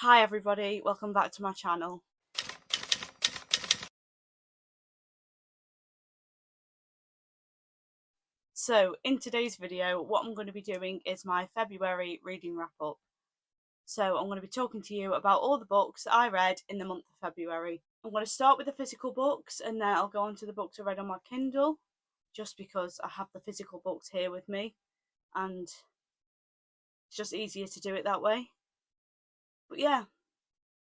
Hi everybody, welcome back to my channel. So in today's video, what I'm going to be doing is my February reading wrap up. So I'm going to be talking to you about all the books I read in the month of February. I'm going to start with the physical books and then I'll go on to the books I read on my Kindle, just because I have the physical books here with me and it's just easier to do it that way. But yeah,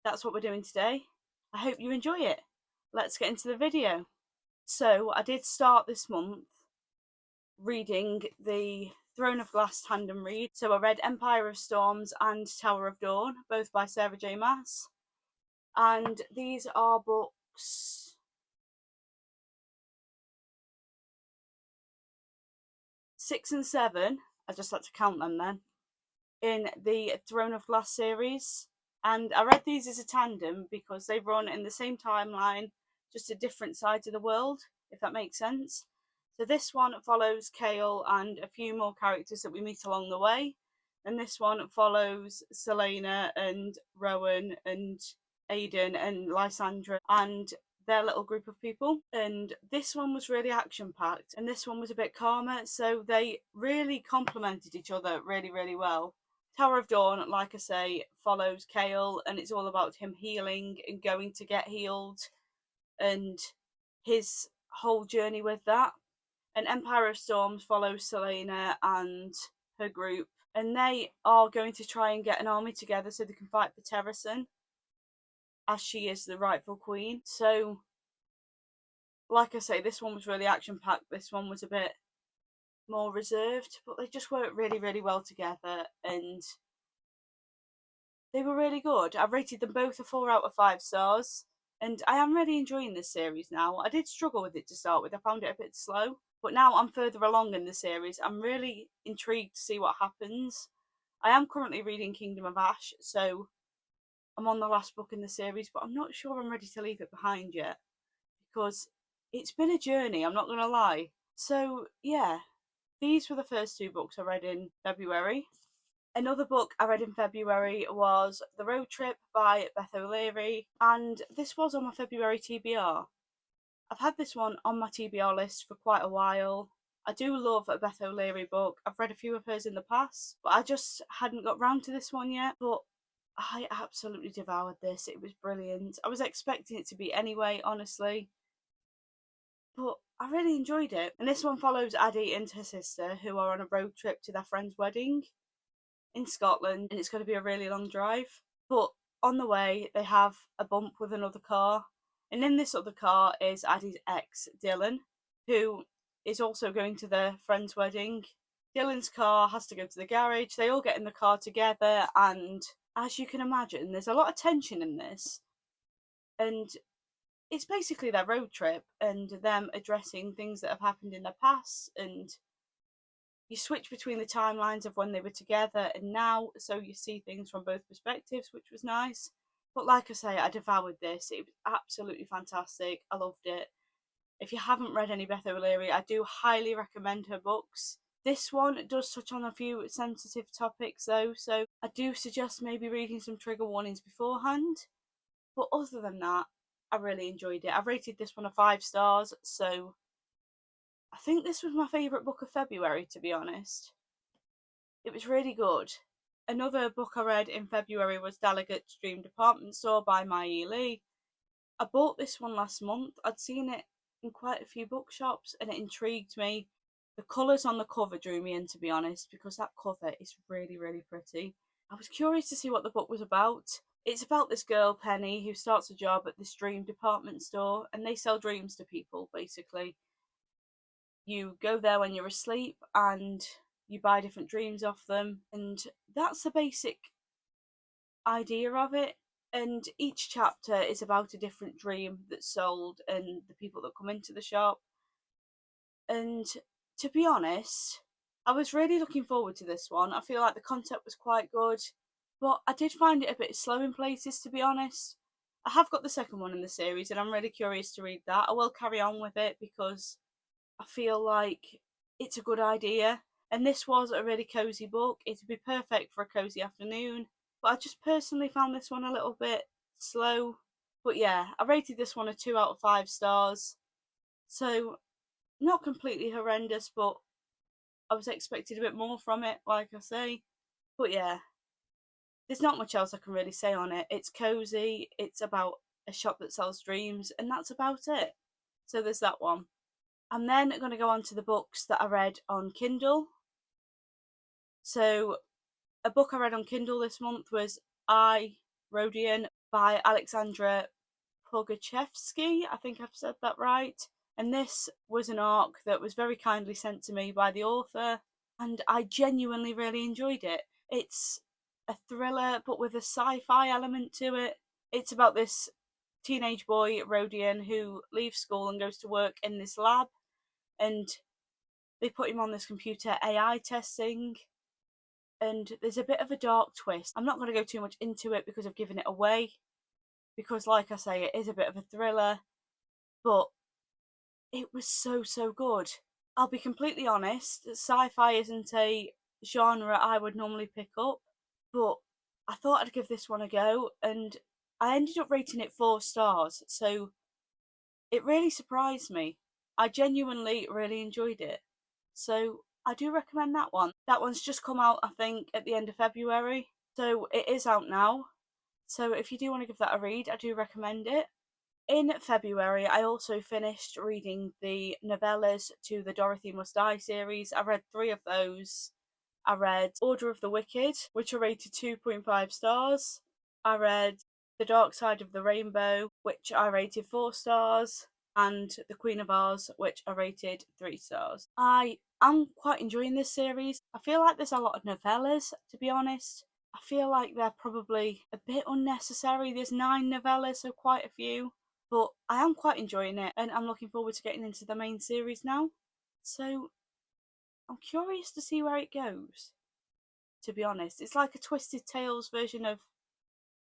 that's what we're doing today. I hope you enjoy it. Let's get into the video. So I did start this month reading the Throne of Glass tandem read. So I read Empire of Storms and Tower of Dawn, both by Sarah J Maas. And these are books 6 and 7, I just had to count them then, in the Throne of Glass series. And I read these as a tandem because they run in the same timeline, just at different sides of the world, if that makes sense. So this one follows Chaol and a few more characters that we meet along the way. And this one follows Celaena and Rowan and Aiden and Lysandra and their little group of people. And this one was really action packed and this one was a bit calmer, so they really complemented each other really well. Tower of Dawn, like I say, follows Chaol and it's all about him healing and going to get healed and his whole journey with that. And Empire of Storms follows Celaena and her group, and they are going to try and get an army together so they can fight for Terrasen, as she is the rightful queen. So, like I say, this one was really action packed. This one was a bit more reserved, but they just worked really well together, and they were really good. I rated them both a 4 out of 5 stars, and I am really enjoying this series now. I did struggle with it to start with. I found it a bit slow. But now I'm further along in the series, I'm really intrigued to see what happens. I am currently reading Kingdom of Ash, so I'm on the last book in the series, but I'm not sure I'm ready to leave it behind yet, because it's been a journey, I'm not going to lie. So yeah, these were the first 2 books I read in February. Another book I read in February was The Road Trip by Beth O'Leary, and this was on my February TBR. I've had this one on my TBR list for quite a while. I do love a Beth O'Leary book. I've read a few of hers in the past, but I just hadn't got round to this one yet. But I absolutely devoured this. It was brilliant. I was expecting it to be anyway, honestly. But I really enjoyed it. And this one follows Addie and her sister, who are on a road trip to their friend's wedding in Scotland. And it's going to be a really long drive. But on the way, they have a bump with another car. And in this other car is Addie's ex, Dylan, who is also going to their friend's wedding. Dylan's car has to go to the garage. They all get in the car together, and as you can imagine, there's a lot of tension in this. And it's basically their road trip and them addressing things that have happened in their past, and you switch between the timelines of when they were together and now, so you see things from both perspectives, which was nice. But like I say, I devoured this. It was absolutely fantastic. I loved it. If you haven't read any Beth O'Leary, I do highly recommend her books. This one does touch on a few sensitive topics though, so I do suggest maybe reading some trigger warnings beforehand. But other than that, I really enjoyed it. I've rated this one a 5 stars, so I think this was my favourite book of February, to be honest. It was really good. Another book I read in February was Delegate's Dream Department Store by Mai Lee. I bought this one last month. I'd seen it in quite a few bookshops and it intrigued me. The colours on the cover drew me in, to be honest, because that cover is really pretty. I was curious to see what the book was about. It's about this girl, Penny, who starts a job at this dream department store and they sell dreams to people, basically. You go there when you're asleep and you buy different dreams off them, and that's the basic idea of it. And each chapter is about a different dream that's sold and the people that come into the shop. And to be honest, I was really looking forward to this one. I feel like the concept was quite good, but I did find it a bit slow in places, to be honest. I have got the second one in the series and I'm really curious to read that. I will carry on with it because I feel like it's a good idea. And this was a really cosy book. It'd be perfect for a cosy afternoon. but I just personally found this one a little bit slow. But yeah, I rated this one a 2 out of 5 stars. So, not completely horrendous, but I was expecting a bit more from it, like I say. But yeah, there's not much else I can really say on it. It's cozy, it's about a shop that sells dreams, and that's about it. So there's that one. I'm then going to go on to the books that I read on Kindle. So, a book I read on Kindle this month was I, Rodion by Alexandra Pogachevsky. I think I've said that right. And this was an arc that was very kindly sent to me by the author, and I genuinely really enjoyed it. It's a thriller, but with a sci fi element to it. It's about this teenage boy, Rodion, who leaves school and goes to work in this lab, and they put him on this computer AI testing. And there's a bit of a dark twist. I'm not going to go too much into it because I've given it away, because, like I say, it is a bit of a thriller, but it was so good. I'll be completely honest, sci-fi isn't a genre I would normally pick up, but I thought I'd give this one a go, and I ended up rating it 4 stars, so it really surprised me. I genuinely really enjoyed it. So I do recommend that one. That one's just come out, I think, at the end of February, so it is out now. So if you do want to give that a read, I do recommend it. In February, I also finished reading the novellas to the Dorothy Must Die series. I read 3 of those. I read Order of the Wicked, which are rated 2.5 stars. I read The Dark Side of the Rainbow, which I rated 4 stars. And The Queen of Ours, which I rated 3 stars. I am quite enjoying this series. I feel like there's a lot of novellas, to be honest. I feel like they're probably a bit unnecessary. There's 9 novellas, so quite a few. But I am quite enjoying it, and I'm looking forward to getting into the main series now. So I'm curious to see where it goes, to be honest. It's like a Twisted Tales version of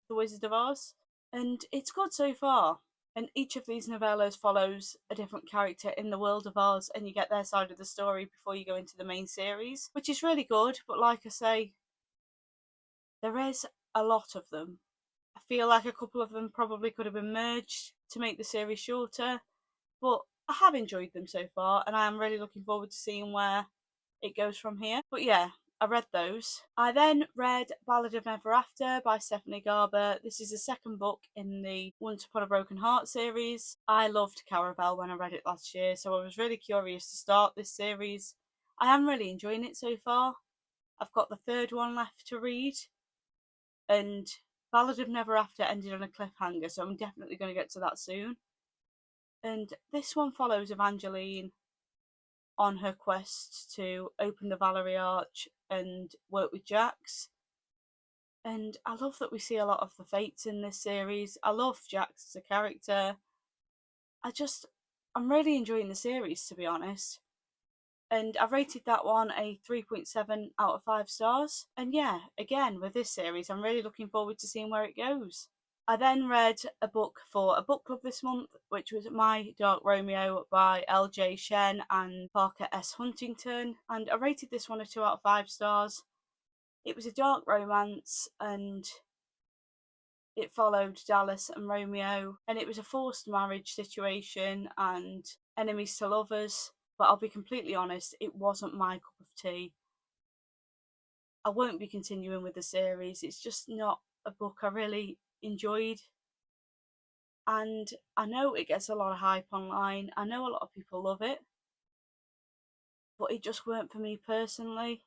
The Wizard of Oz, and it's good so far. And each of these novellas follows a different character in the world of Oz, and you get their side of the story before you go into the main series, which is really good. But like I say, there is a lot of them. I feel like a couple of them probably could have been merged to make the series shorter, but I have enjoyed them so far, and I am really looking forward to seeing where it goes from here. But yeah, I read those. I then read Ballad of Never After by Stephanie Garber. This is the second book in the Once Upon a Broken Heart series. I loved Caraval when I read it last year, so I was really curious to start this series. I am really enjoying it so far. I've got the third one left to read, and Ballad of Never After ended on a cliffhanger, so I'm definitely going to get to that soon. And this one follows Evangeline on her quest to open the Valerie Arch and work with Jax. And I love that we see a lot of the Fates in this series. I love Jax as a character. I'm really enjoying the series, to be honest. And I've rated that one a 3.7 out of 5 stars. And yeah, again, with this series, I'm really looking forward to seeing where it goes. I then read a book for a book club this month, which was My Dark Romeo by LJ Shen and Parker S. Huntington, and I rated this one a 2 out of 5 stars. It was a dark romance, and it followed Dallas and Romeo, and it was a forced marriage situation and enemies to lovers, but I'll be completely honest, it wasn't my cup of tea. I won't be continuing with the series, it's just not a book I really enjoyed. And I know it gets a lot of hype online. I know a lot of people love it, but it just weren't for me personally,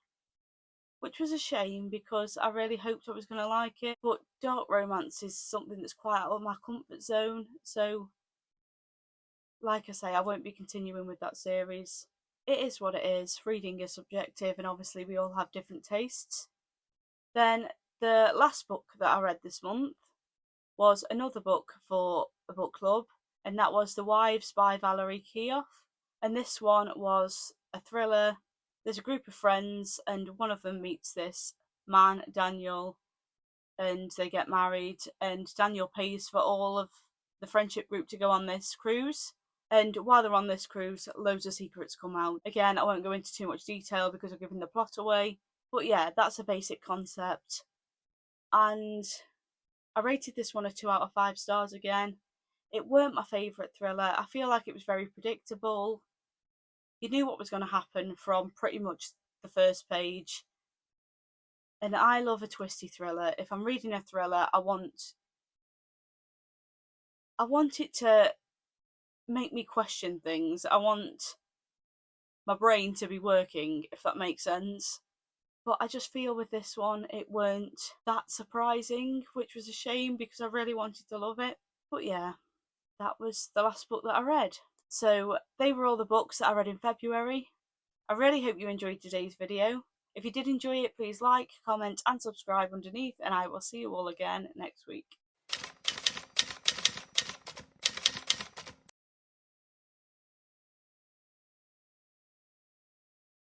which was a shame because I really hoped I was going to like it. But dark romance is something that's quite out of my comfort zone, so like I say, I won't be continuing with that series. It is what it is. Reading is subjective, and obviously we all have different tastes. Then the last book that I read this month was another book for a book club, and that was The Wives by Valerie Keough. And this one was a thriller. There's a group of friends, and one of them meets this man, Daniel, and they get married. And Daniel pays for all of the friendship group to go on this cruise. And while they're on this cruise, loads of secrets come out. Again, I won't go into too much detail because I've given the plot away. But yeah, that's a basic concept. and I rated this one a 2 out of 5 stars again. It weren't my favourite thriller. I feel like it was very predictable. You knew what was going to happen from pretty much the first page. And I love a twisty thriller. If I'm reading a thriller, I want it to make me question things. I want my brain to be working, if that makes sense. But I just feel with this one, it weren't that surprising, which was a shame because I really wanted to love it. But yeah, that was the last book that I read. So they were all the books that I read in February. I really hope you enjoyed today's video. If you did enjoy it, please like, comment and subscribe underneath, and I will see you all again next week.